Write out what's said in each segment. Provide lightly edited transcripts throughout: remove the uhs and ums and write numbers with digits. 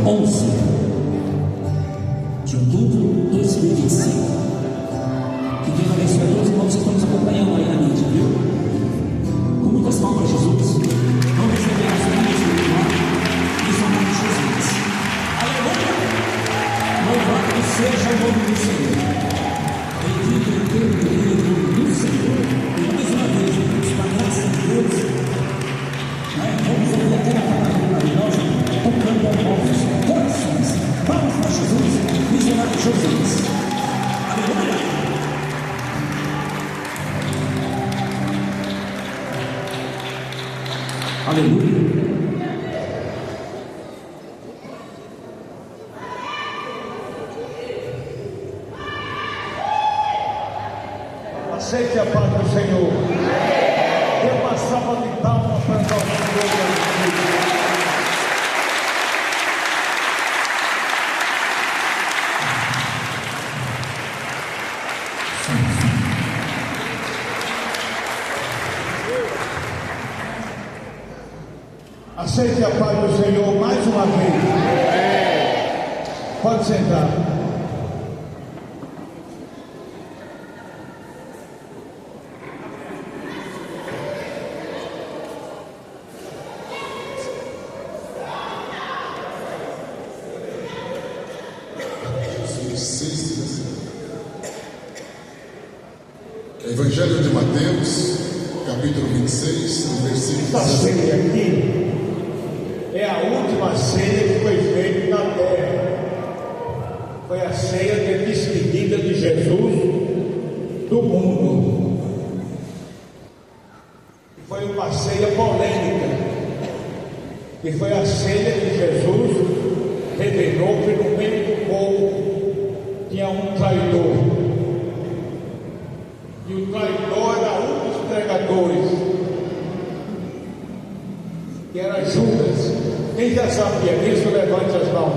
11 de outubro de 2025. Que Deus abençoe a todos os irmãos que estão nos acompanhando aí na mídia, viu? Com muitas palmas, Jesus. Vamos receber a sua vida espiritual em seu nome de Jesus. Aleluia! Louvado seja o nome do Senhor. Bendito é o nome do Senhor. E mais uma vez, irmãos, com a graça de Deus, vamos ouvir aquela palavra maravilhosa, tocando aos nossos corações. Vamos para Jesus, missionário Jesus. Aleluia! Aleluia! Aceite a paz do Senhor. Dê uma salva de palmas para nosso Deus. Aceite a paz do Senhor mais uma vez. Pode sentar. Evangelho de Mateus, capítulo 26, versículo 17. Esta ceia aqui é a última ceia que foi feita na terra. Foi a ceia de despedida de Jesus do mundo. Foi uma ceia polêmica. E foi a ceia que Jesus revelou que no meio do povo tinha um traidor. E o traidor era um dos pregadores, que era Judas. Quem já sabia disso, levante as mãos.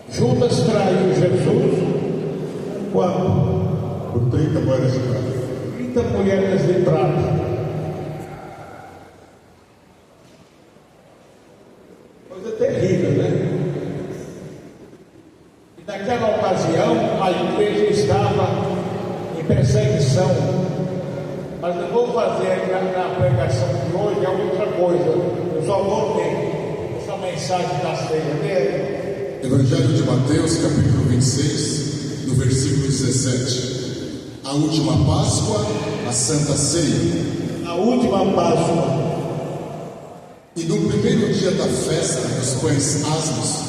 Judas traiu Jesus quando? Por 30 moedas de prata. 30 moedas de prata. Coisa terrível, né? E naquela ocasião a igreja estava em perseguição. Mas eu vou fazer na pregação de hoje é outra coisa. Eu só vou ter essa mensagem da ceia dele. Evangelho de Mateus, capítulo 26, no versículo 17. A última Páscoa, a Santa Ceia. A última Páscoa. E no primeiro dia da festa dos pães asmos,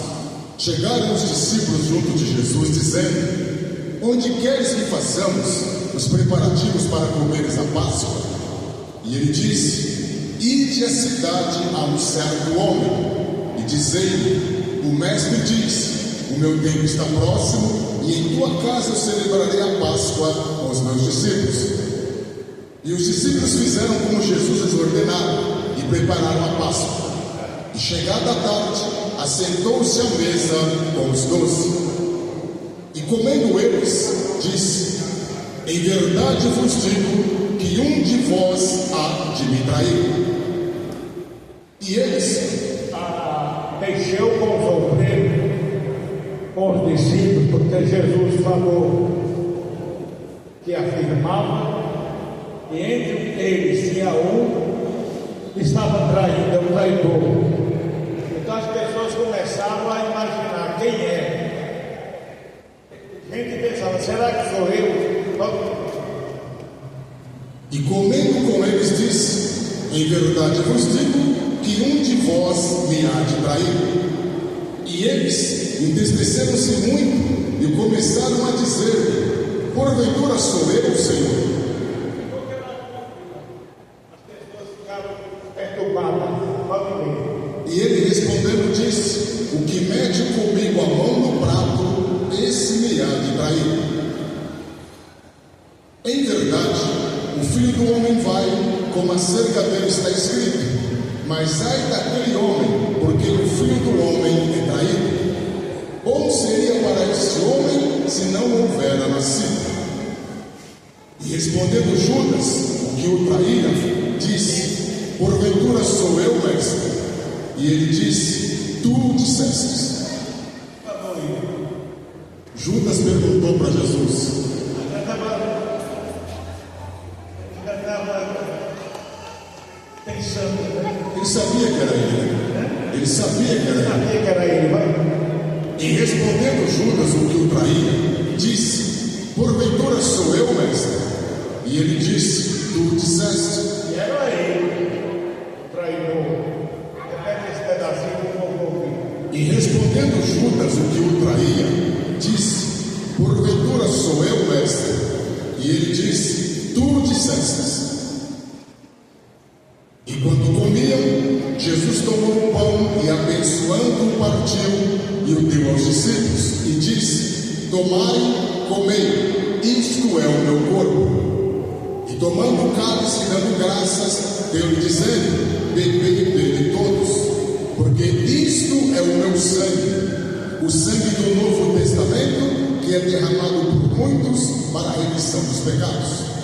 chegaram os discípulos junto de Jesus, dizendo: onde queres que façamos os preparativos para comeres a Páscoa? E ele disse: ide à cidade a um certo homem, e dizei-lhe: o mestre diz, o meu tempo está próximo, e em tua casa eu celebrarei a Páscoa com os meus discípulos. E os discípulos fizeram como Jesus lhes ordenara, e prepararam a Páscoa. E chegada a tarde, assentou-se à mesa com os 12. E comendo eles, disse: em verdade vos digo que um de vós há de me trair. E eles mexeu com os obreiros, com os discípulos, porque Jesus falou que afirmava que entre eles tinha um que estava traindo, o traidor. Então as pessoas começavam a imaginar quem é. A gente pensava: será que sou eu? E comendo com eles disse: em verdade vos digo que um de vós me há de trair. E eles entristeceram-se muito e começaram a dizer: porventura sou eu, Senhor? As pessoas ficaram perturbadas. E ele respondendo disse: o que mete comigo a mão no prato, esse me há de trair. Em verdade, o Filho do Homem vai, como acerca dele está escrito. Mas ai daquele homem, porque o Filho do Homem é traído. Bom seria para esse homem se não houvera nascido. E respondendo Judas, o que o traíra, disse: porventura sou eu, mestre? E ele disse: tu dissestes. Judas perguntou para Jesus. Já estava pensando, né? Ele sabia que era ele, né? Ele sabia que era ele. Sabia que era ele, vai. E respondendo Judas, o que o traía, disse: porventura sou eu, mestre? E ele disse: tu disseste. E era ele, o traidor. Repete esse pedacinho que eu vou ouvir. E respondendo Judas, o que o traía, disse: porventura sou eu, mestre? E ele disse: tu dissestes. E quando comiam, Jesus tomou um pão e, abençoando-o, partiu e o deu aos discípulos. E disse: tomai, comei, isto é o meu corpo. E tomando o cálice, dando graças, deu-lhe dizendo: bebei dele todos, porque isto é o meu sangue, o sangue do Novo Testamento, que é derramado por muitos para a remissão dos pecados.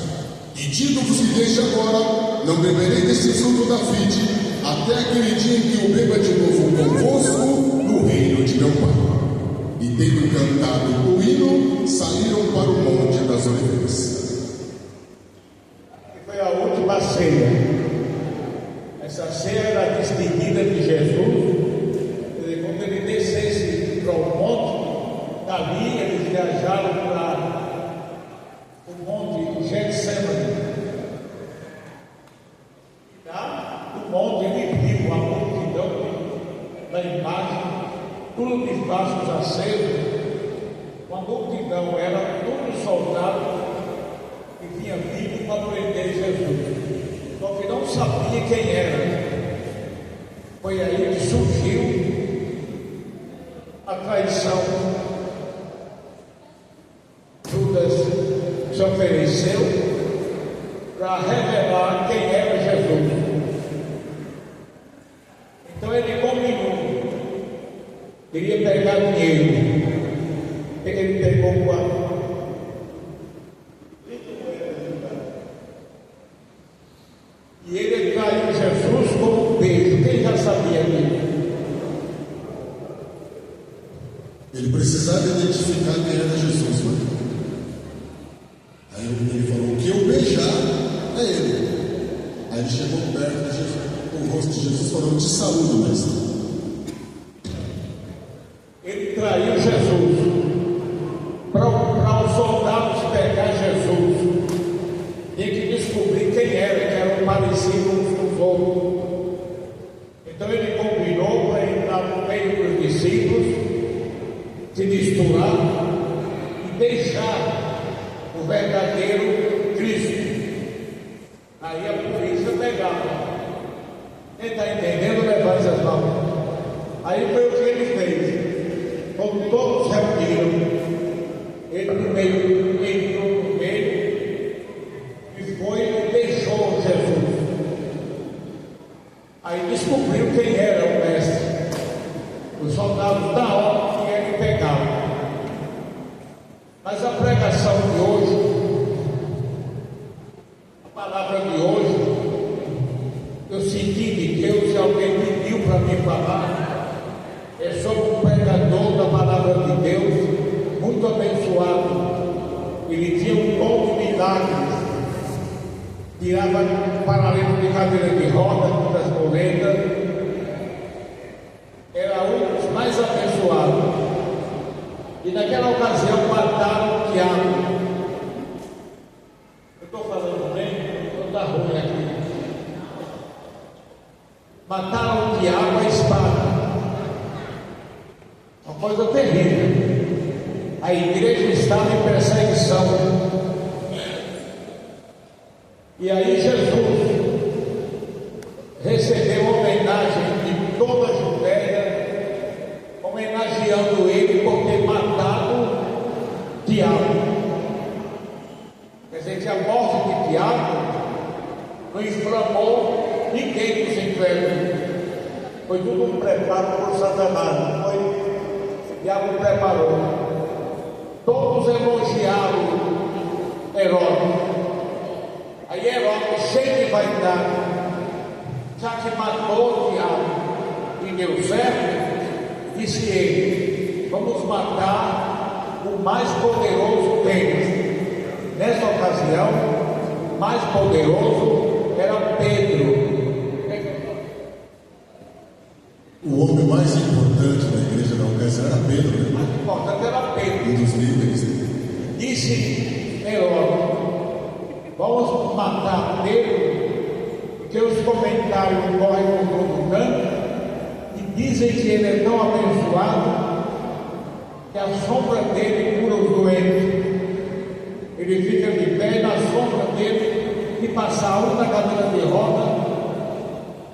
E digo-vos que desde agora não beberei deste fruto da vide, até aquele dia em que o beba de novo convosco no reino de meu Pai. E tendo cantado o hino, saíram para o Monte das Oliveiras. Foi a última ceia. Essa ceia era a despedida de Jesus. Quando ele descesse para o monte, dali eles viajaram para o monte Getsemane. Do monte ele viu a multidão da imagem, tudo de braços acesos. Uma multidão, era todos soldados que vinha vindo para prender Jesus, só que não sabia quem era. Foi aí que surgiu a traição. Judas se ofereceu para revelar quem era Jesus. Então ele combinou, queria pegar dinheiro. Ele pegou quanto? E ele traiu Jesus com um beijo. Quem já sabia disso? Ele precisava identificar quem era Jesus, né? Aí ele falou: o que eu beijar é ele. Aí ele chegou perto de Jesus, o rosto de Jesus, falou: te saúdo, mestre. Ele traiu Jesus. Para os soldados pegar Jesus, tinha que descobrir quem era, que eram parecidos uns com os outros. Então ele combinou para entrar no meio dos discípulos, se misturar e deixar o verdadeiro Cristo. Aí a polícia pegava. Quem está entendendo, levanta as mãos. Aí foi o que ele fez. Quando todos se reuniram, ele no meio, entrou no meio e foi e deixou Jesus. Aí descobriu quem era o mestre. Os soldados da hora que ele pegava. Mas a pregação de hoje, a palavra de hoje, eu senti de Deus, e alguém pediu para me falar, é sobre um pregador da palavra de Deus, muito abençoado. Ele tinha um dom de milagres, tirava paralelo de cadeira de roda, das moledas, era um dos mais abençoados. E naquela ocasião mataram o Tiago. Eu estou falando bem, não está ruim aqui. Mataram o Tiago à espada. Uma coisa terrível. A igreja estava em perseguição. E aí Jesus recebeu homenagem de toda a Judéia, homenageando ele por ter matado Tiago. Quer dizer que a morte de Tiago não inflamou ninguém dos infernos. Foi tudo um preparo por Satanás, não foi? Tiago preparou. Todos elogiaram Herodes. Aí Herodes, cheio de vaidade, já que matou o diabo e deu certo, disse ele: vamos matar o mais poderoso deles. Nessa ocasião, o mais poderoso era Pedro. O homem mais importante da igreja da ocasião era Pedro, O né? mais importante era Pedro. Um dos líderes. Disse Herodes: vamos matar Pedro, porque os comentários correm por todo canto e dizem que ele é tão abençoado que a sombra dele cura os doentes. Ele fica de pé na sombra dele e passar um na cadeira de roda,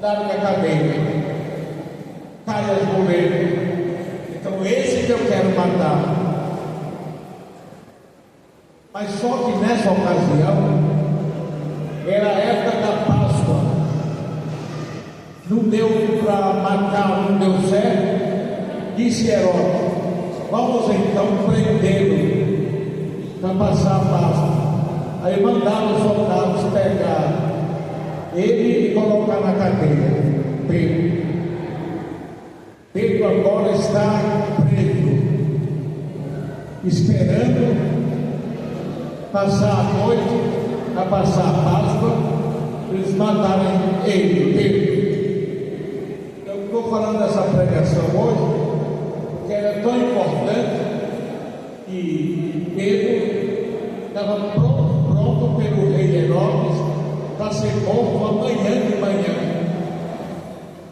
dá na cadeira, cai as moledas. Então esse que eu quero matar. Mas só que nessa ocasião era a época da Páscoa. Não deu para matar, não deu certo. Disse Herodes: vamos então prendê-lo para passar a Páscoa. Aí mandaram os soldados pegar ele e colocar na cadeia. Pedro agora está preso, esperando passar a noite, a passar a Páscoa, eles matarem ele, Pedro. Eu estou falando dessa pregação hoje, porque ela é tão importante, e Pedro estava pronto pelo rei Herodes para ser morto amanhã de manhã,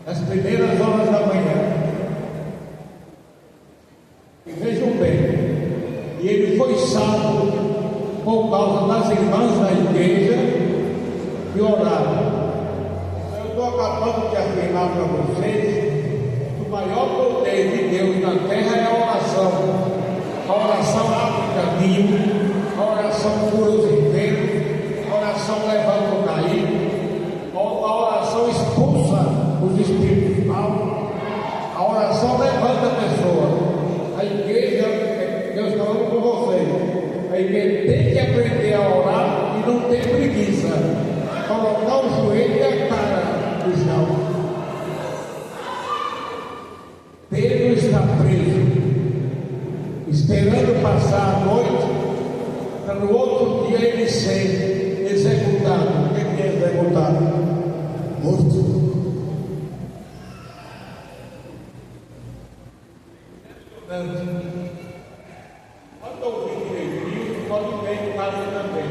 nas primeiras horas da manhã. E vejam bem, e ele foi salvo por causa das irmãs da igreja que oraram. Eu estou acabando de afirmar para vocês que o maior poder de Deus na terra é a oração. A oração abre o caminho, a oração cura os enfermos, a oração levanta o caído, a oração expulsa os espíritos maus, a oração levanta a pessoa. A igreja, Deus falando com vocês, a igreja tem que aprender a orar e não ter preguiça, colocar o joelho e a cara no chão. Pedro está preso, esperando passar a noite, para no outro dia ele ser executado. O que é executado? Morto. Quando ouvir direitinho, pode ver o caso também.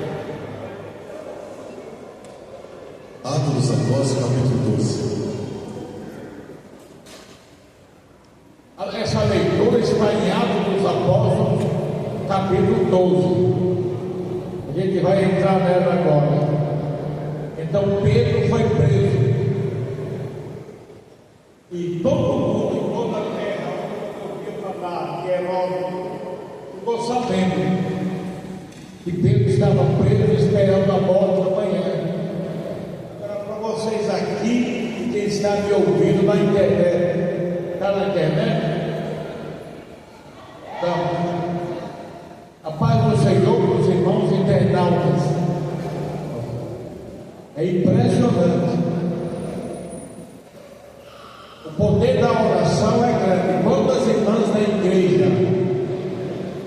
Atos dos Apóstolos, capítulo 12. Essa leitura está em Atos dos Apóstolos, capítulo 12. A gente vai entrar nela agora. Então Pedro foi preso. E todo mundo em toda a terra ouviu falar que Herodes ficou sabendo que Pedro estava preso esperando a morte da manhã. Agora para vocês aqui, quem está me ouvindo na internet, está na internet? Então, a paz do Senhor para os irmãos internautas. É impressionante. O poder da oração é grande. Quantas irmãs da igreja,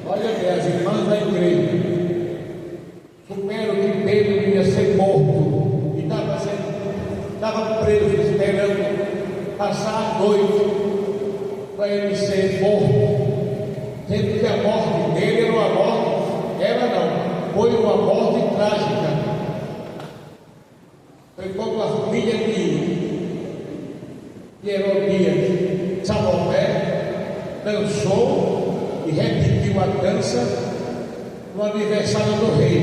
olha bem, as irmãs da igreja, souberam que Pedro ia ser morto e estava preso, esperando passar a noite para ele ser morto. Sendo que a morte dele foi uma morte trágica. Foi como a filha de Herodias, Salomé, dançou e repetiu a dança no aniversário do rei.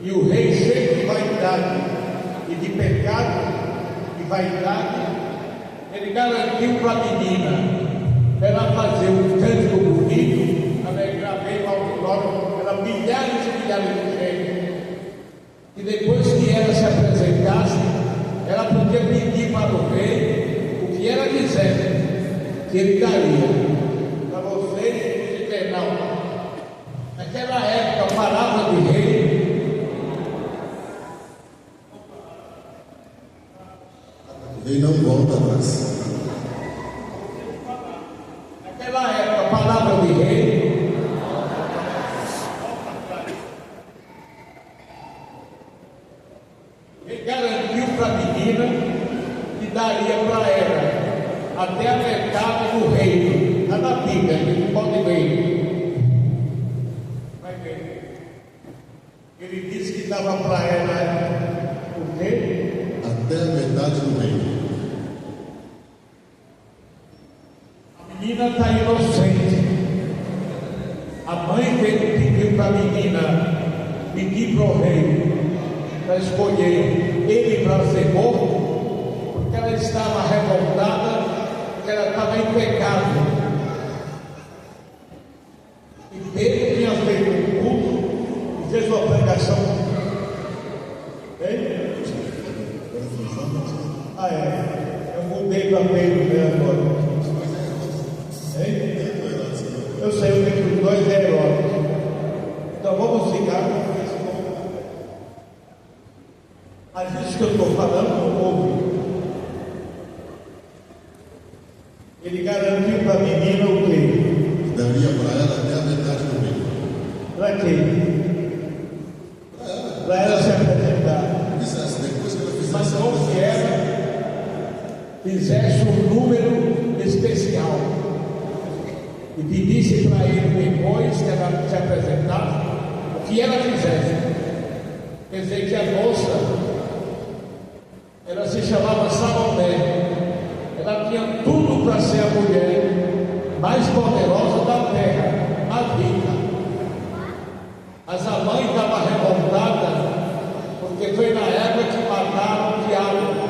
E o rei, cheio de vaidade e de pecado e vaidade, ele garantiu para a menina ela fazer um cântico bonito, alegrar bem o auditório, ela milhares e milhares de gente. E depois que ela se apresentasse, ela podia pedir para o rei o que ela quisesse, que ele daria. Para vocês, os internautas, naquela época, a palavra de rei, O rei não volta atrás. Naquela época, a palavra de rei ele garantiu para a menina que daria para ela até a metade do reino. Está na Bíblia, a gente pode ver. Vai ver. Ele disse que dava para ela o quê? Até a metade do reino. A menina está inocente. A mãe pediu para a menina pedir para o rei para escolher ele para ser morto, porque ela estava revoltada, porque ela estava em pecado. E Pedro tinha feito um culto e fez uma pregação. Hein? Ah, é. Eu mudei para Pedro, né, agora. Hein? Eu sei, o que os dois é Herodes. Então vamos ficar. Mas isso que eu estou falando não houve. Ele garantiu para a menina o quê? Daria para ela até a metade do reino. Para quê? Para ela se apresentar. Fizesse, depois que ela fizesse. Mas como se ela fizesse um número especial e pedisse para ele depois que ela se apresentasse o que ela fizesse. Quer dizer que a moça, ela se chamava Salomé. Ela tinha tudo para ser a mulher mais poderosa da terra, mais rica. Mas a mãe estava revoltada, porque foi na época que mataram o diabo.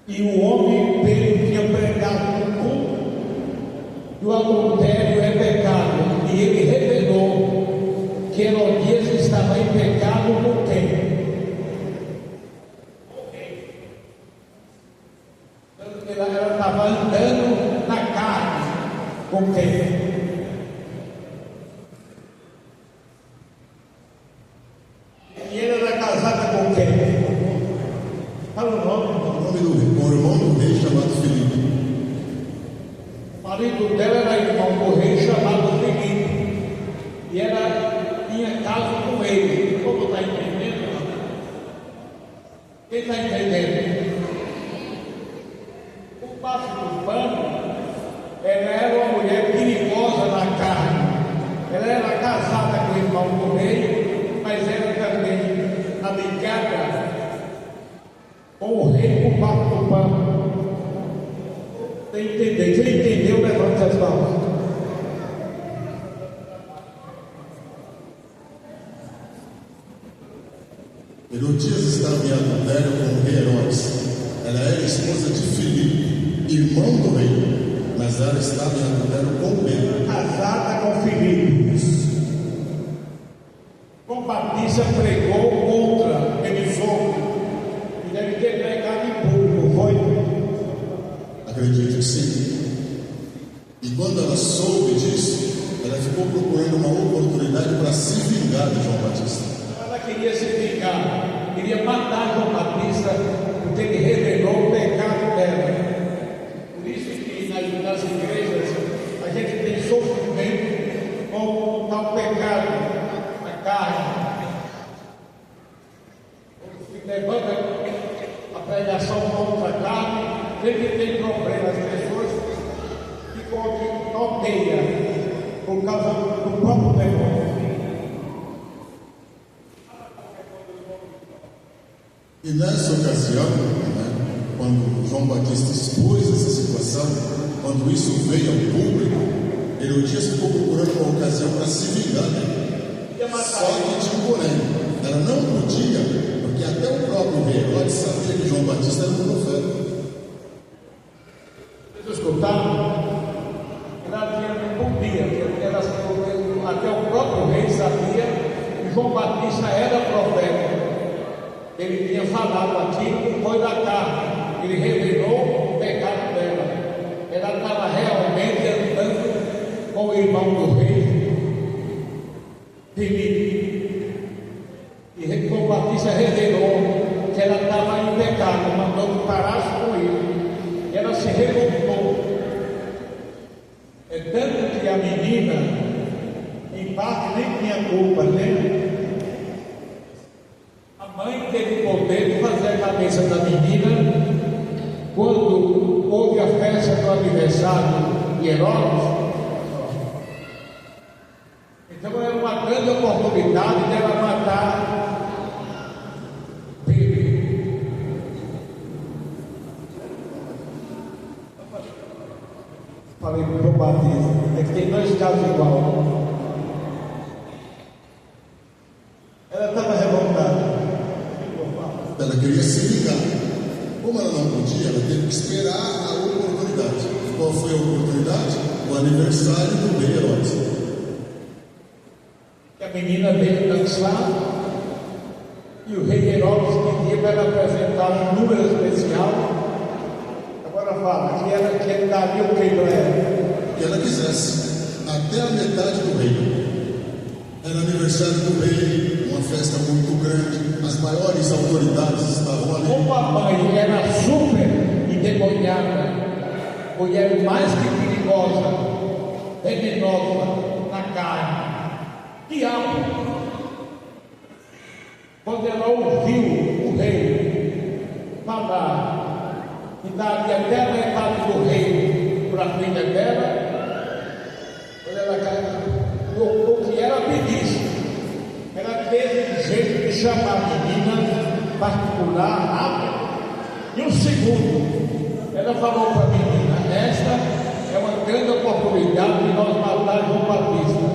E o homem Pedro tinha pregado no culto que o adultério é pecado. E ele revelou que Herodias estava em pecado com quem? Ela estava andando na carne com quem? E ela era casada com quem? Fala o nome. O nome do irmão do rei chamado Filipe. O marido dela era irmão do rei chamado Filipe. E ela tinha caso com ele. Como está entendendo? Quem está entendendo? O passo do pano, ela era uma mulher perigosa na carne. Ela era casada com o irmão do rei, mas era também amigada com o rei por passo do pano. Tem que entender. Quem entendeu, levanta as mãos. Herodias estava em adultério com o rei Herodes. Ela era esposa de Filipe, irmão do rei, mas ela estava em adultério com Pedro. Casada com Filipe. Com Patrícia pregou contra Eliseu. E deve ter pregado em público, foi? Acredito que sim. E quando ela soube disso, ela ficou procurando uma oportunidade para se vingar de João Batista. Ela queria se vingar, queria matar João Batista, porque ele revelou o pecado dela. Por isso que nas igrejas a gente tem sofrimento com o tal pecado na carne. Quando se levanta a pregação contra a carne, sempre tem problema. As pessoas ficam aqui odeiam por causa do próprio demônio. E nessa ocasião, quando João Batista expôs essa situação, quando isso veio ao público, Herodias ficou procurando uma ocasião para se vingar dele. Só que tinha um porém, ela não podia, porque até o próprio rei Herodes sabia que João Batista era um profeta. Vocês escutaram? Ela não podia, até o próprio rei sabia que João Batista era profeta. Ele tinha falado aquilo que foi da carne. Ele revelou o pecado dela. Ela estava realmente andando com o irmão do rei, Filipe. E João Batista revelou que ela estava em pecado, mandou que parasse com ele. da menina, quando houve a festa do aniversário de Herodes. Então era uma grande oportunidade dela matar Pedro. Falei para o João Batista, é que tem dois casos iguais. Ela estava revoltada. Ela queria se vingar. Como ela não podia, ela teve que esperar a oportunidade. Qual foi a oportunidade? O aniversário do rei Herodes. A menina veio dançar e o rei Herodes pedia para ela apresentar um número especial. Agora fala que ela daria o que para ela? Que ela quisesse, até a metade do rei. Era aniversário do rei, uma festa muito grande, as maiores autoridades estavam ali. Como a mãe era super endemoniada, mulher mais que perigosa, venenosa na carne, diabo, quando ela ouviu o rei falar e daria até a metade do rei para a filha dela, quando ela caiu, o que ela pedisse, ela teve um jeito de chamar a menina particular, rápido. E o segundo, ela falou para a menina: esta é uma grande oportunidade de nós matar João Batista.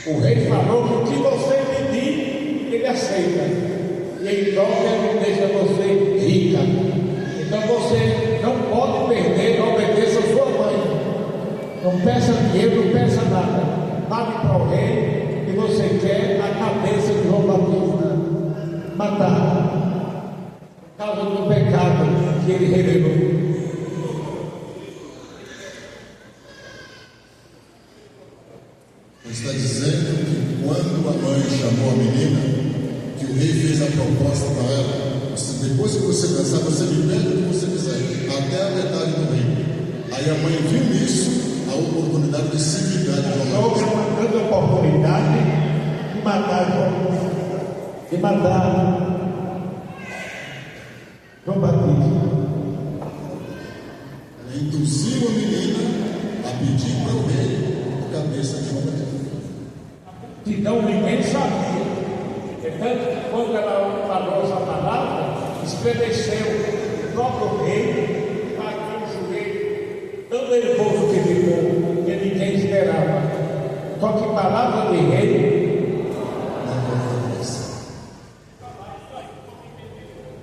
O rei falou que o que você pedir, ele aceita. E em troca ele deixa você rica. Então você não pode perder, obedeça a sua mãe. Não peça dinheiro, não peça nada. Fale para o rei que você quer a cabeça de João Batista matar, por causa do pecado que ele revelou. Está dizendo que quando a mãe chamou a menina, que o rei fez a proposta para ela, depois que você dançar, você me pede o que você quiser, até a metade do rei. Aí a mãe viu nisso a oportunidade de se vingar de João Batista. Houve uma grande oportunidade de matar João Batista. Ela induziu a menina a pedir para o rei a cabeça de João Batista. Então ninguém sabia. Portanto, quando ela falou essa palavra, estremeceu o próprio rei, bateu o joelho, tão nervoso que ficou, que ninguém esperava. Só que palavra de rei,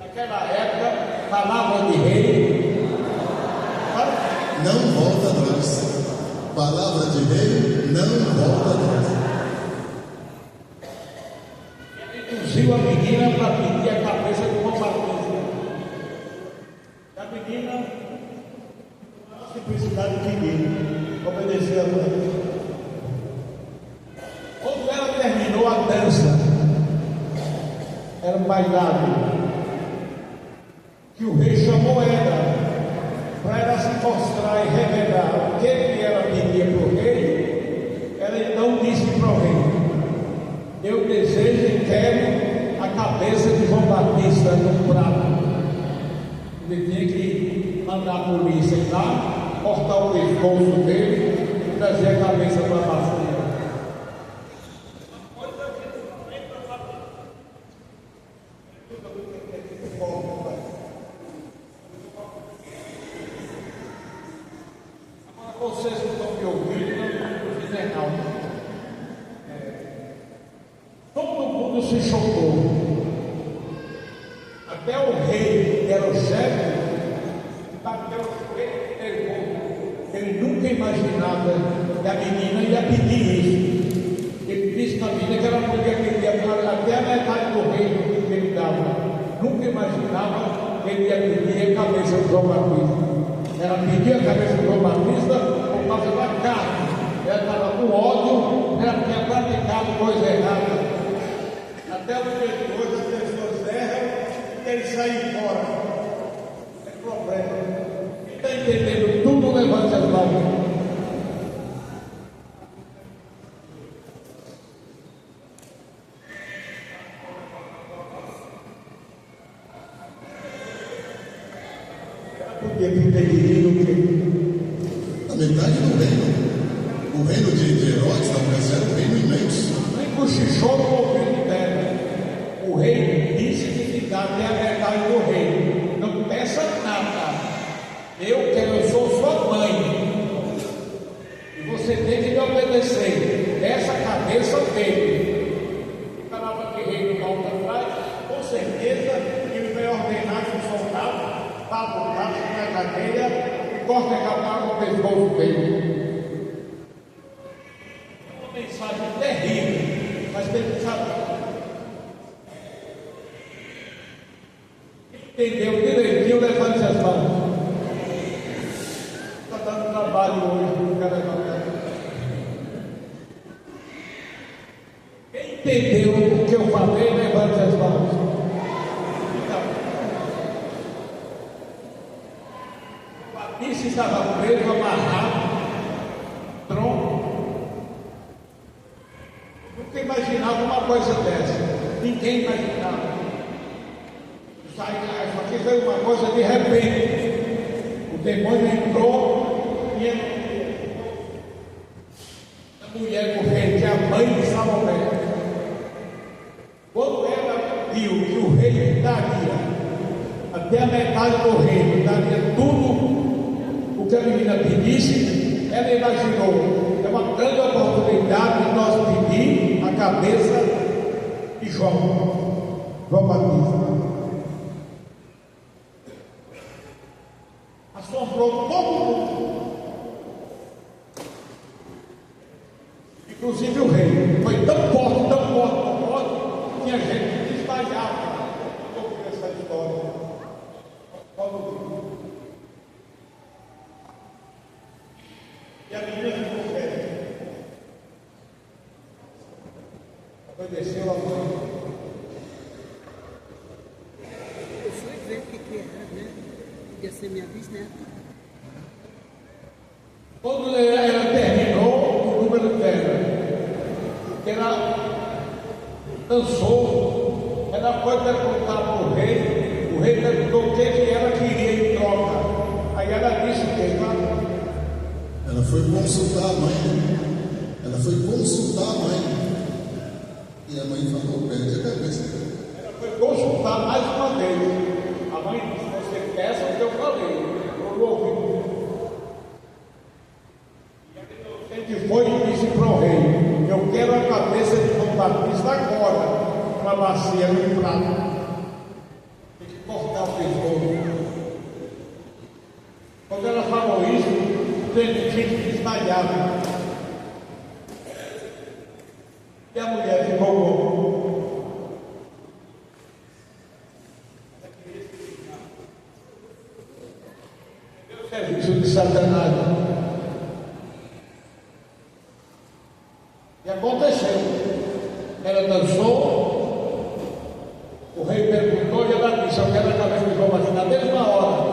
naquela época, palavra de rei, não volta atrás. Palavra de rei, não volta atrás. induziu a menina para pedir a cabeça de João Batista. A menina, simplicidade de pedir, obedecer a mãe. Quando ela terminou a dança, era um bailado, que o rei chamou ela para ela se mostrar e revelar o que ela pedia para o rei. Ela então disse para o rei: eu desejo e quero a cabeça de João Batista no prato. Ele tinha que mandar a polícia ir lá, cortar o pescoço dele e trazer a cabeça para a bacia. Vocês que estão me ouvindo, no final, todo mundo se chocou. Até o rei, que era o chefe, bateu o rei nervoso. Ele nunca imaginava que a menina ia pedir isso. Ele disse para a menina que ela podia pedir até a metade do reino que ele dava. Nunca imaginava que ele ia pedir a cabeça de João Batista. Ela pediu a cabeça de João Batista por causa da carne. Ela estava com ódio, ela tinha praticado coisa errada. Até o dia de hoje as pessoas erram e querem sair fora. É problema. Quem está entendendo tudo, levante as mãos. Podia ter dividido o quê? A metade do reino. O reino de Herodes, na ocasião, era um reino imenso. Nem cochichou no ouvido dela. O rei disse que te dá até a metade do reino. Não peça nada. Eu sou sua mãe. E você tem que me obedecer. Essa cabeça dele. Falava que rei não volta atrás. Com certeza ele vai ordenar que o soldado paga o braço na cadeia e corta a cabeça no pescoço dele. Mensagem terrível, mas tem que saber. Entendeu direitinho, levante as mãos. Está dando trabalho hoje, não quero levantar. Quem entendeu o que eu falei, levante as mãos. Então, Patrícia estava preso, amarrado, tronco. Nunca imaginava uma coisa dessa. Ninguém imaginava. Isso aqui foi uma coisa de repente. O demônio entrou e a mulher corrente, que é a mãe de Salomé. Quando ela viu que o rei daria até a metade do reino, daria tudo o que a menina pedisse, ela imaginou. É uma grande oportunidade de nós pedir a cabeça de João Batista. Assombrou todo mundo, inclusive o rei. Foi tão forte, que tinha gente que desmaiava ao ouvir essa história. E a menina ficou velha. Obedeceu a mãe. Eu fui ver o que era, né? Podia ser minha bisneta. Quando ela terminou o número dela, ela dançou, ela foi perguntar para o rei perguntou o que ela queria em troca. Aí ela disse o que? Ela foi consultar a mãe. E a mãe falou, perde a cabeça. Ela foi consultar mais uma vez. A mãe disse, você peça o que eu falei. Eu não ouvi. E a gente foi e disse para o rei, eu quero a cabeça de João Batista agora, uma bacia no prato. Tem que cortar o pescoço. Quando ela falou isso, teve gente que desmaiava. E a mulher ficou bom. O serviço de Satanás. E aconteceu. Ela dançou, o rei perguntou e ela disse, eu quero a cabeça de João Batista. Na mesma hora,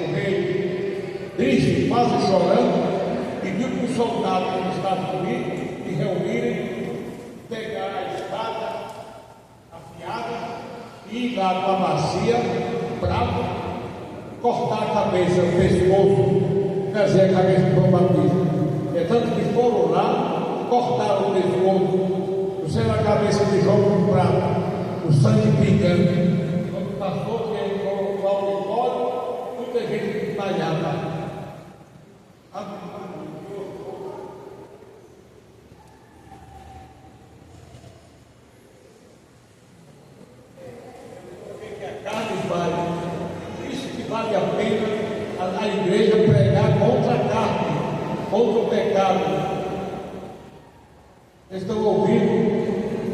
o rei, triste, quase chorando, pediu para os soldados que estavam ali se reunirem, pegar a espada afiada e ir lá para a bacia, bravo, cortar a cabeça, o pescoço, trazer a cabeça de João Batista. É tanto que foram lá, cortaram o pescoço, trouxeram a cabeça de João no prato, o sangue pingando. Quando passou, que entrou no auditório, muita gente desmaiava. Vale a pena a igreja pregar contra a carne, contra o pecado. Vocês estão ouvindo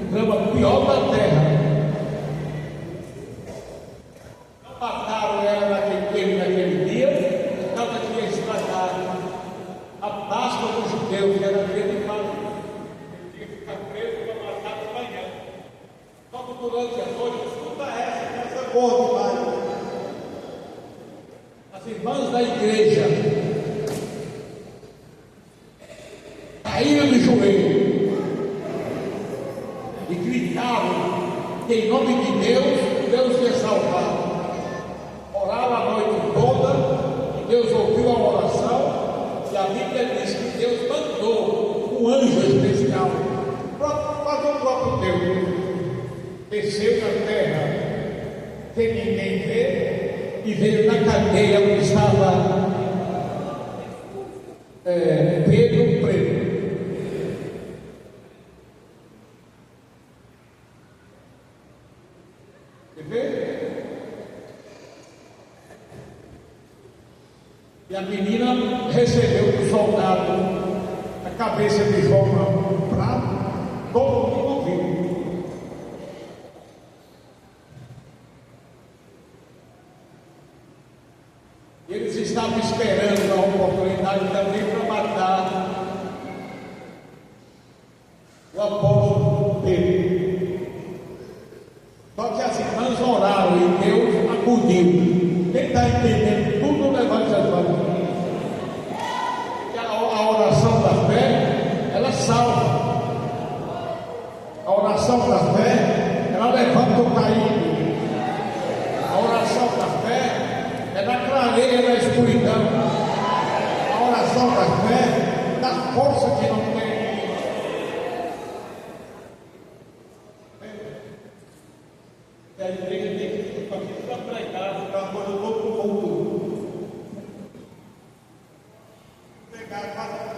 o drama pior da terra. Não mataram ela naquele dia, por causa que ia estragar a Páscoa dos judeus, que era dia de Páscoa. Ele tinha que ficar preso para matar de manhã. Só que durante a noite, escuta essa boa demais. As irmãs da igreja caíram de joelho e gritavam que em nome de Deus, Deus ia salvar. Oraram a noite toda Bíblia diz que Deus mandou um anjo especial, o próprio Deus, desceu na terra sem ninguém ver e veio na cadeia onde estava Pedro preso. E a menina recebeu do soldado a cabeça de João no prato, todo mundo ouviu. Eles estavam esperando a oportunidade também para matar o apóstolo Pedro. Só que as irmãs oraram e Deus acudiu. Quem está entendendo tudo, levante as mãos. A oração da fé, ela salva. A oração da fé, ela levanta o caído. A oração da fé, ela clareia na escuridão. A oração da fé dá força que não tem. E a igreja tem que ir para pregar, para uma coisa do outro mundo. Pegar a casa.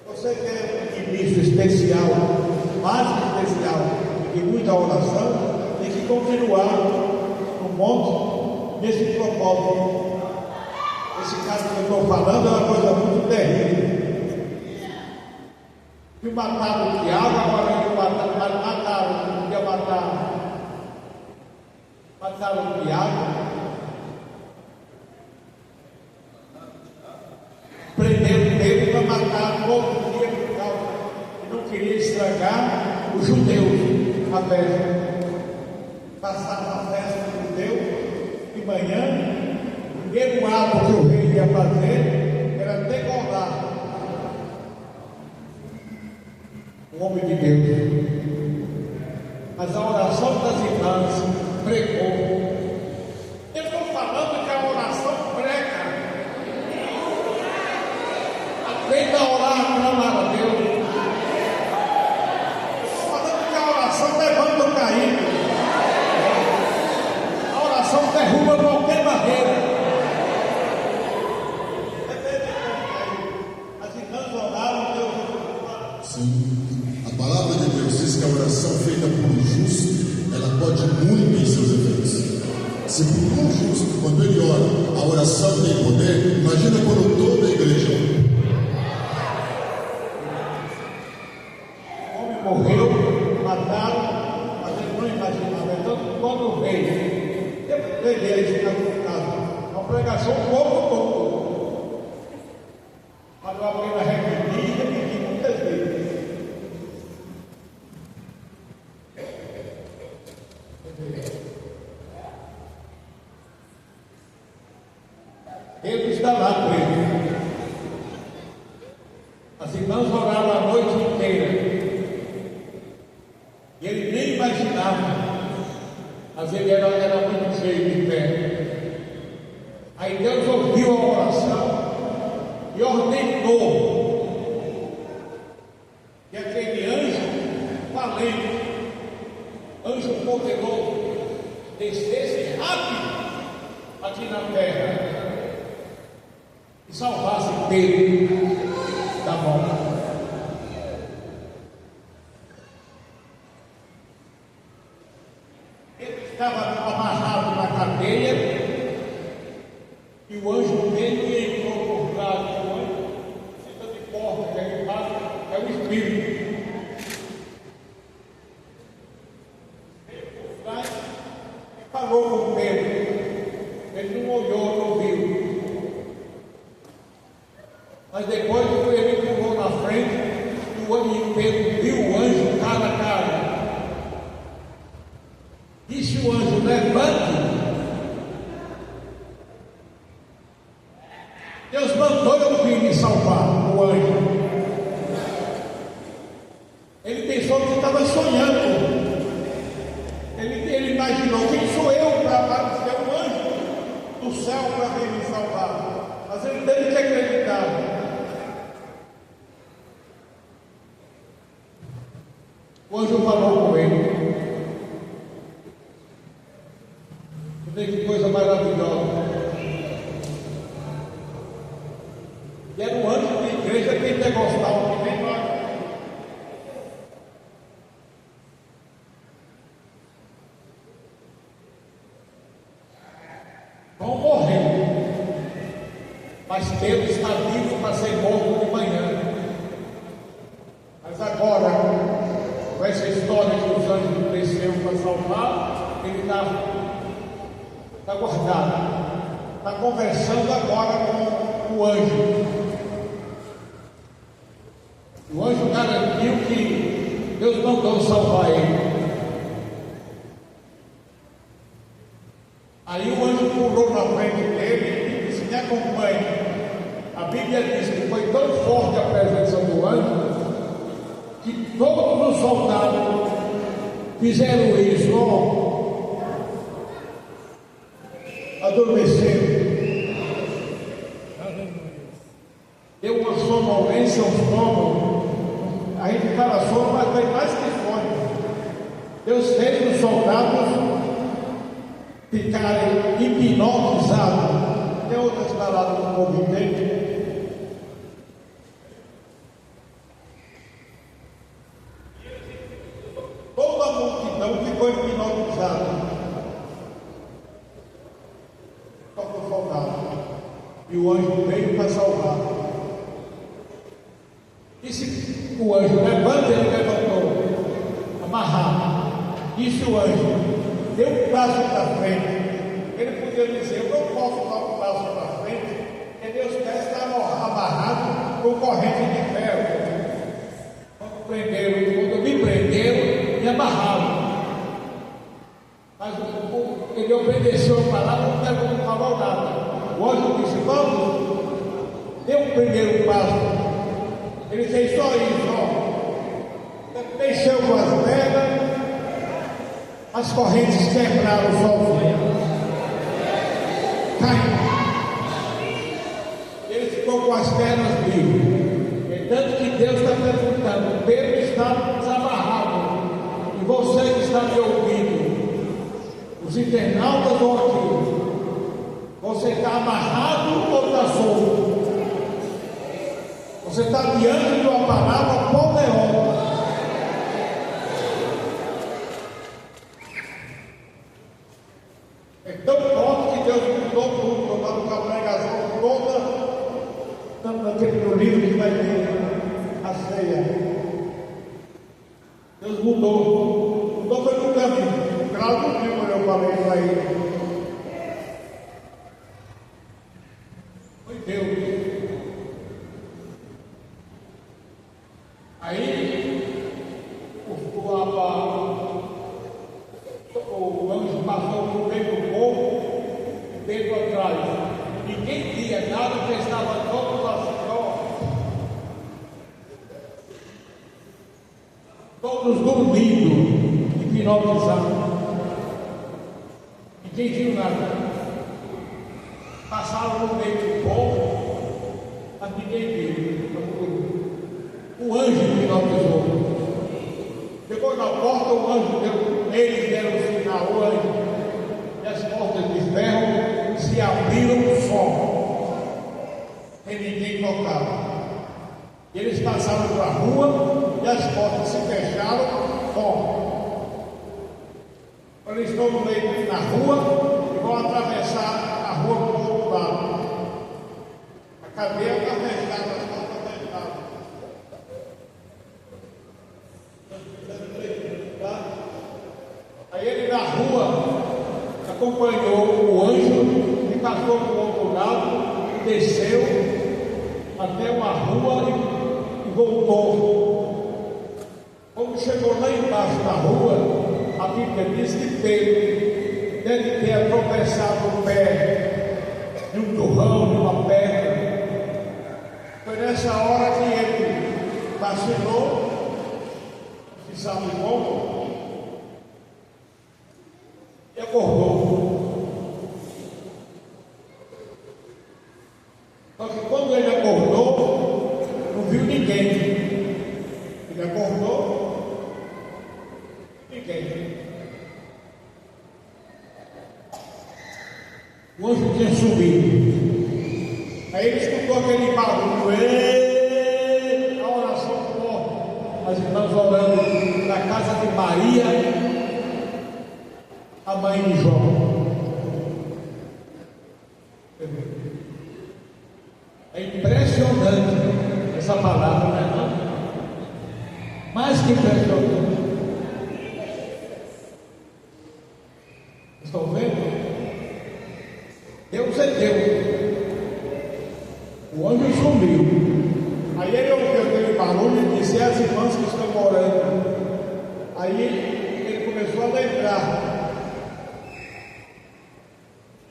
Você quer um ministro especial, mais especial, e muita oração, tem que continuar no monte nesse propósito. Esse caso que eu estou falando é uma coisa muito terrível. Que mataram o Tiago, agora mataram o Tiago. Prenderam ele para matar todo dia por causa que não queria estragar os judeus a festa. Passava a festa dos judeus de manhã. O primeiro ato que o rei ia fazer era degolar o homem de Deus. Mas a oração das irmãs pregou. Eu estou falando que a oração prega. Aprenda a orar, clamar a Deus. Estou falando que a oração levanta o caído. A oração derruba qualquer barreira. Sim, a palavra de Deus diz que a oração feita por um justo, ela pode muito em seus efeitos. Se por um justo, quando ele ora, a oração tem poder, imagina quando toda a igreja. O homem morreu, mataram, mas ele não imaginava. Então, quando veio, eu peguei isso na casa, uma pregação pouco. Valeu a pena repetir muitas vezes. Ele está lá preso. As irmãs oraram a noite inteira. E ele nem imaginava. Mas ele era muito cheio de fé. Aí Deus ouviu a oração e ordenou que aquele anjo valente, anjo poderoso, descesse rápido aqui na terra e salvasse Pedro da morte. Ele estava amarrado na cadeia e o anjo veio e entrou por trás do anjo, fica de porta, que ele passa, é o Espírito. Veio por trás e falou com Pedro. Ele não olhou, não viu. Mas depois ele pulou na frente e Pedro viu o anjo cara a cara. Disse o anjo: levante. Deus mandou eu vir me salvar, o anjo. Ele pensou que estava sonhando. Ele imaginou: quem sou eu para ser um anjo do céu para vir me salvar? Mas ele teve que acreditar. O anjo falou com ele. Que coisa maravilhosa. E era um anjo de igreja pentecostal que nem nós. Vão morrendo, mas Pedro está vivo para ser morto de manhã. Mas agora, com essa história que os anjos desceram para salvar, ele está guardado, está conversando agora com o anjo. O anjo garantiu que Deus mandou salvar ele. Aí o anjo pulou na frente dele e disse: me acompanhe. A Bíblia diz que foi tão forte a presença do anjo que todos os soldados fizeram isso, adormeceram. Deu uma sonolência ao estômago. A gente fala sono, mas tem mais que sono. Deus fez os soldados ficarem hipnotizados. Tem outras palavras que o povo entende. Toda a multidão ficou hipnotizada. Só o soldado. E o anjo veio para salvar. E se o anjo levanta, ele levantou, amarrado. Disse o anjo: deu um passo para frente. Ele podia dizer: eu não posso dar um passo para frente, porque meus pés estavam amarrados com corrente de ferro. Quando me prenderam, me amarraram. Mas ele obedeceu a palavra, não falou nada. O anjo disse: vamos. Deu o primeiro passo. Ele fez só isso, ó. Mexeu com as pernas, as correntes quebraram sozinhas. Caiu. Ele ficou com as pernas livres. Tanto que Deus está perguntando: Pedro está desamarrado, e você que está me ouvindo, os internautas estão aqui, você está amarrado ou está solto? Você está diante de uma palavra poderosa. É tão forte que Deus mudou tudo. Eu estou com a pregação toda naquele livro que vai ter a ceia. Deus mudou. Mudou foi no caminho. O grau do livro eu falei para ele. Foi Deus. Aí o anjo passou por meio do povo, veio atrás. Ninguém via nada, porque estavam todos assim, todos dormindo, hipnotizados. Ninguém viu nada. Passaram no meio do povo, mas ninguém viu. O anjo hipnotizou. Chegou na porta, o anjo deu, eles deram o sinal, o anjo. E as portas de ferro se abriram só. E ninguém tocava. E eles passaram para a rua e as portas se fecharam só. Quando eles estão no meio na rua e vão atravessar a rua para o outro lado. A cadeia está fechada, as portas fechadas. Aí ele na rua acompanhou o anjo e passou para o outro lado, desceu até uma rua e voltou. Quando chegou lá embaixo da rua, a Bíblia diz que Pedro deve ter atravessado o pé de um turrão, de uma pedra. Foi nessa hora que ele vacilou, se sabe como. E acordou. Só que quando ele acordou, não viu ninguém. Ele acordou, ninguém. O anjo tinha subido. Aí ele escutou aquele barulho, a oração forte, as irmãs orando na casa de Maria, a mãe de João. É impressionante essa palavra, não é não? Mais que impressionante. Estão vendo? Deus é Deus. O anjo sumiu. Aí ele ouviu aquele barulho e disse: as irmãs que estão orando. Aí ele começou a lembrar.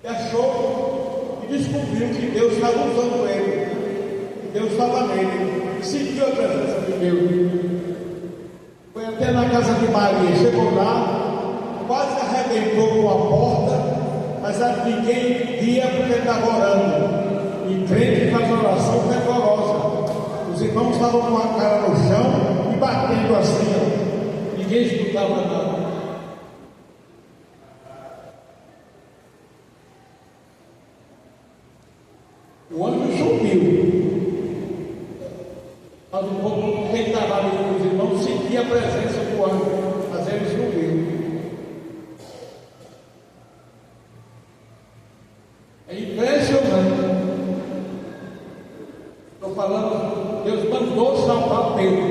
E achou e descobriu que Deus estava usando ele. Que Deus estava nele. E sentiu a presença de Deus. Foi até na casa de Maria. Chegou lá, quase arrebentou com a porta, mas ninguém via porque ele estava orando. E crente faz oração fervorosa. Os irmãos estavam com a cara no chão e batendo assim, ó. Ninguém escutava nada. O anjo sumiu. Mas um pouco quem estava ali com os irmãos sentia a presença do anjo, mas ele sumiu. É impressionante. Estou falando, Deus mandou salvar Pedro.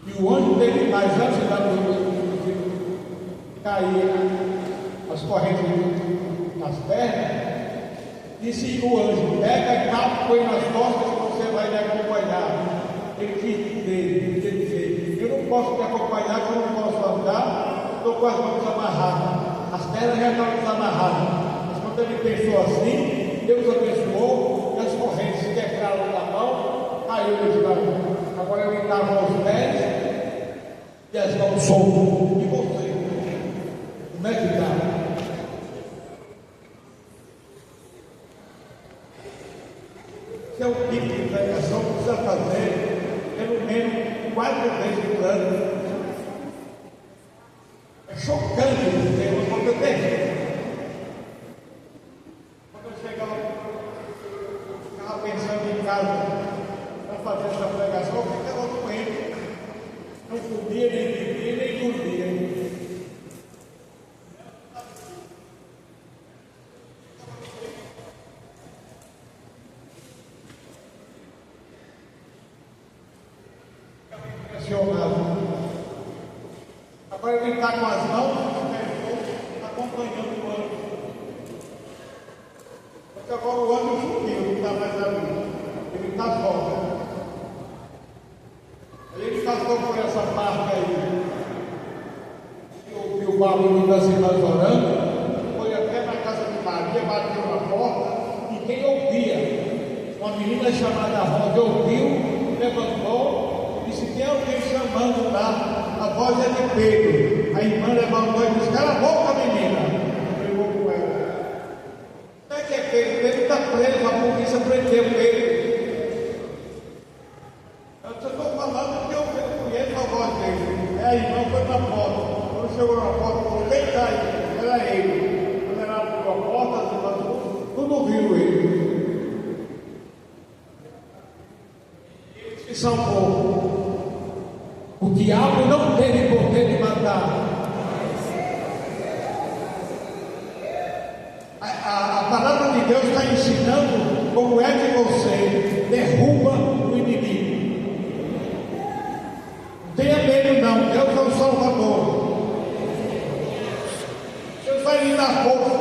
E o anjo dele, mais antes da noite, caía as correntes nas pernas, disse o anjo: pega e tapa, põe nas costas que você vai me acompanhar. Ele quis dizer: eu não posso te acompanhar, porque eu não posso andar, estou com as mãos amarradas, as pernas já estão desamarradas. Mas quando ele pensou assim, Deus abençoou e as correntes se quebraram na mão, caiu de lado. Agora ele estava aos pés e as mãos soltas. E você? Como é que está? Esse é o tipo de pregação que precisa fazer pelo menos 4 vezes por ano. É chocante esse tema, quando eu termino. Ficava pensando em casa para fazer essa pregação, eu ficava doente, não comia, nem bebia, nem dormia. Impressionado. Agora ele está com as mãos acompanhando o anjo. Porque agora o anjo subiu, não está mais ali. Ele está fora. Ele passou por essa parte aí. E ouviu o barulho das irmãs orando. Foi até na casa de Maria, bateu na porta. E quem ouvia? Uma menina chamada Rosa ouviu, levantou, disse: tem alguém chamando lá. A voz é de Pedro. A irmã levantou e disse: cala a boca, menina. Brigou com ela. Como é que é Pedro? Pedro está preso, a polícia prendeu Pedro. Eu estou falando que eu conheço a voz dele. É a irmã, foi na porta. Quando chegou na porta, falou: quem está aí? Era ele. Quando ela abriu a porta, as irmãs tudo viu ele. Ele se salvou. O diabo não teve poder de matar. A palavra de Deus está ensinando como é que você derruba o inimigo. Não tenha medo não, Deus é o Salvador. Deus vai lhe dar força.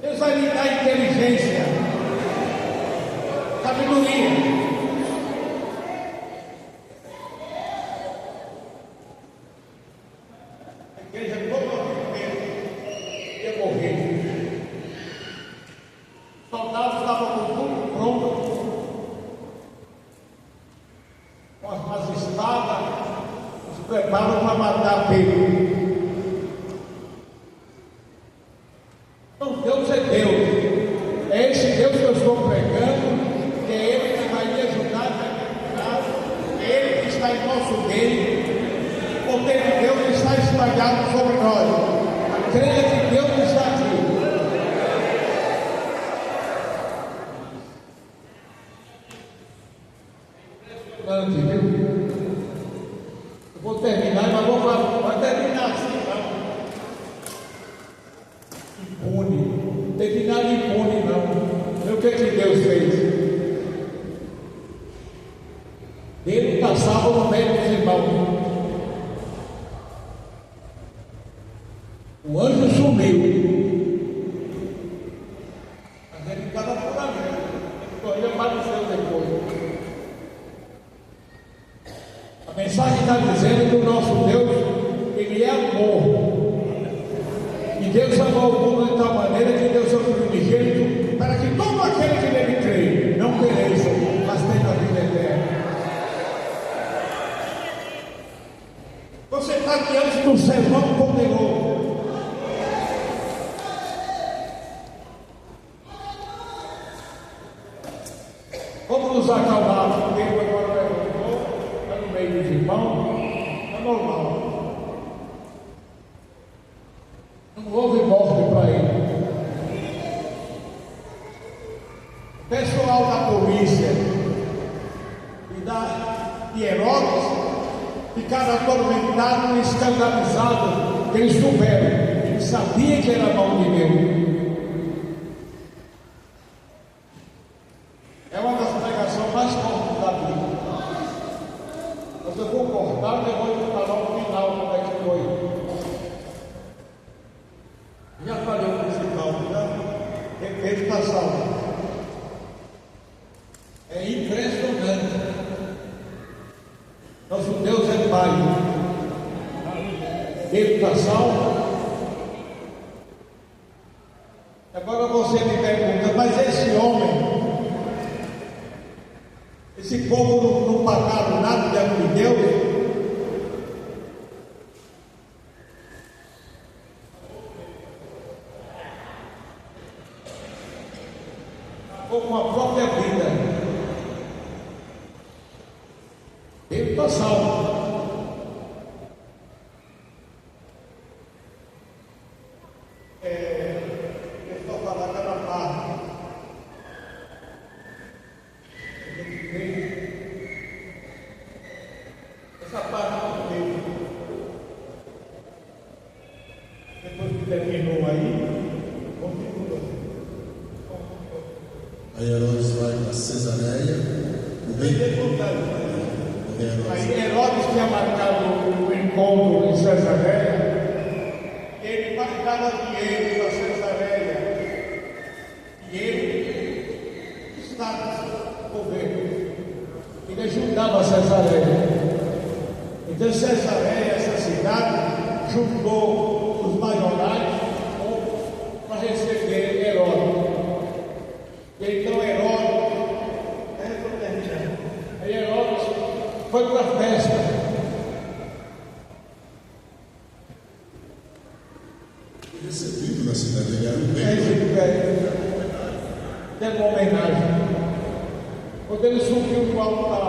Deus vai lhe dar inteligência, sabedoria. preparam para matar Pedro. Então Deus é Deus. É esse Deus que eu estou pregando, que é Ele que vai me ajudar, é Ele que está em nosso meio. O poder de Deus está espalhado sobre nós. Creia que Deus está aqui. Viu? Eu vou terminar, mas vou terminar assim, não. Impune. Não teve nada impune, não. Olha o que Deus fez. Ele está salvo no meio dos irmãos. O anjo sumiu. Mas ele estava por ali. Ele apareceu depois. A mensagem está dizendo que o nosso Deus, Ele é amor. E Deus amou o mundo de tal maneira que deu seu Filho unigênito para que todo aquele que nele crê não pereça, mas tenha a vida eterna. Você está diante do sermão poderoso. Vamos nos acalmar, porque agora está no meio dos irmãos, é normal. Não houve morte para ele. O pessoal da polícia e de Herodes ficaram atormentados e escandalizados, porque eles souberam, eles sabiam que era a mão de Deus. É uma das pregações mais fortes da Bíblia. Mas eu vou cortar e vou falar no final como é que foi. Já falei o principal, já? Ele está salvo. É impressionante. Nosso Deus é Pai. Ele está salvo. Agora você me pergunta, mas esse homem, esse povo não pagaram nada diante de Deus? Pagou com a própria vida. Ele está salvo. Eu estou falando cada parte. Essa parte do meio. Depois que terminou aí, continua. Aí Herodes vai para Cesareia. Aí Herodes tinha marcado o encontro em Cesareia. Ele marcava dinheiro para Cesareia. E ele estava no governo. Ele ajudava Cesareia. Então Cesareia, essa cidade, juntou os maiorais para receber Herodes. E então Herodes, aí Herodes foi para a festa. Recebido na cidade, ele era um bem. Teve uma homenagem. Quando ele subiu no altar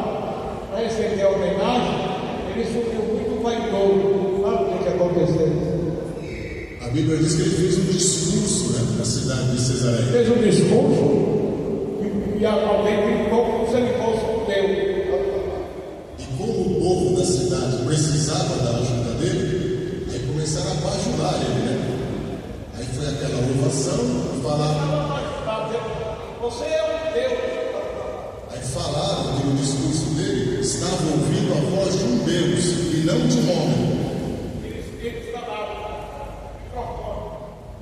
para receber a homenagem, ele subiu muito vaidoso. Sabe o que aconteceu? A Bíblia diz que ele fez um discurso, né, na cidade de Cesareia. Fez um discurso e alguém gritou como se ele fosse um Deus. E como o povo da cidade precisava da ajuda dele, aí começaram a bajular ele, né? Aí foi aquela ovação, falaram. Você é um Deus. Aí falaram que no discurso dele estavam ouvindo a voz de um Deus e não de um homem. Eles falaram.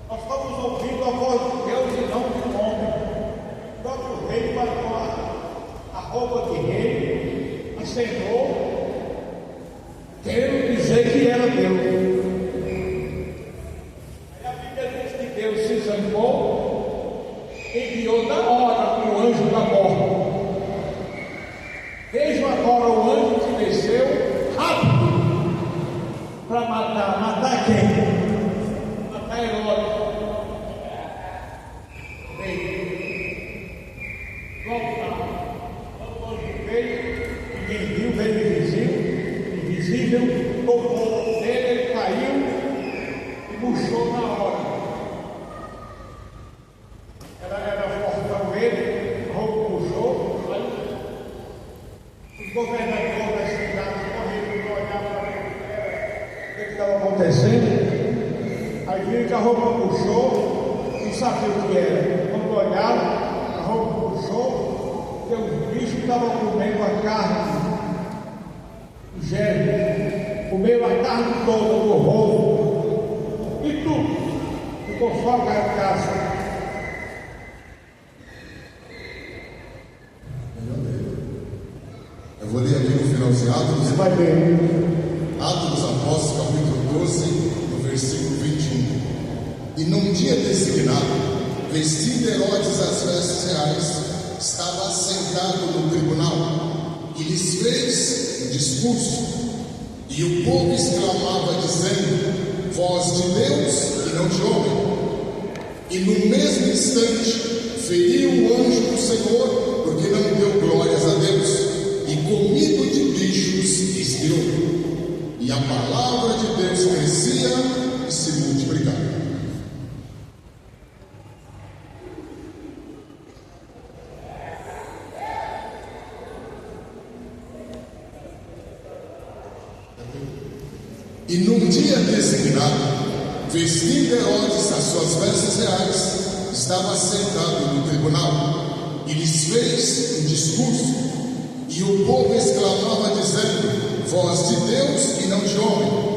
Nós estamos ouvindo a voz de Deus e não de um homem. O próprio rei pagou a roupa de rei, acenou, querendo dizer que era Deus. Aí a Bíblia diz que Deus se zangou, enviou na hora o anjo da morte. Veja agora o anjo que desceu rápido para matar. Matar quem? Matar Herodes. Quando veio, ninguém viu, veio invisível, tocou nele, ele caiu e murchou na hora. Era fortão ele, a roupa murchou, os governadores das cidades correram para olhar para o que estava acontecendo. Aí viram que a roupa murchou, não sabia o que era. Quando olharam, a roupa puxou, porque os bichos estavam comendo a carne do gêmeo, comeu a carne toda do roubo e tudo, ficou só a carcaça. Eu vou ler aqui no finalzinho, Você vai ver. Atos dos Apóstolos, capítulo 12, no versículo 21. E num dia designado, vestindo Herodes as vestes reais, estava assentado no tribunal e lhes fez um discurso. E o povo exclamava, dizendo: voz de Deus e não de homem. E no mesmo instante feriu o anjo do Senhor, porque não deu glórias a Deus, e comido de bichos expirou. E a palavra de Deus crescia e se multiplicava. E num dia designado, vestindo Herodes as suas vestes reais, estava sentado no tribunal e lhes fez um discurso. E o povo exclamava, dizendo: voz de Deus e não de homem.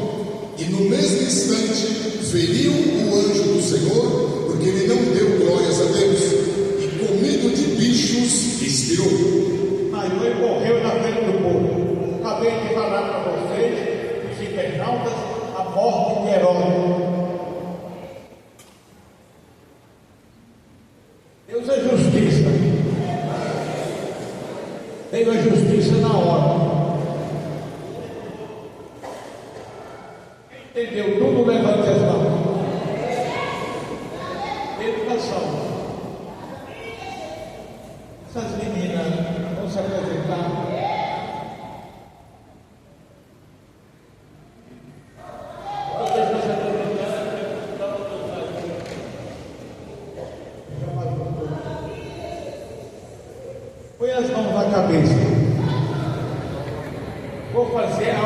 E no mesmo instante feriu o anjo do Senhor, porque ele não deu glórias a Deus, e comido de bichos expirou. Mas ele morreu na frente do povo. Acabei de falar para vocês, os internautas, a morte de Herodes. Deus é justiça. Veio a justiça na hora. Entendeu? Tudo levante as mãos. Educação. Essas meninas vão se apresentar. Põe as mãos na cabeça. Vou fazer a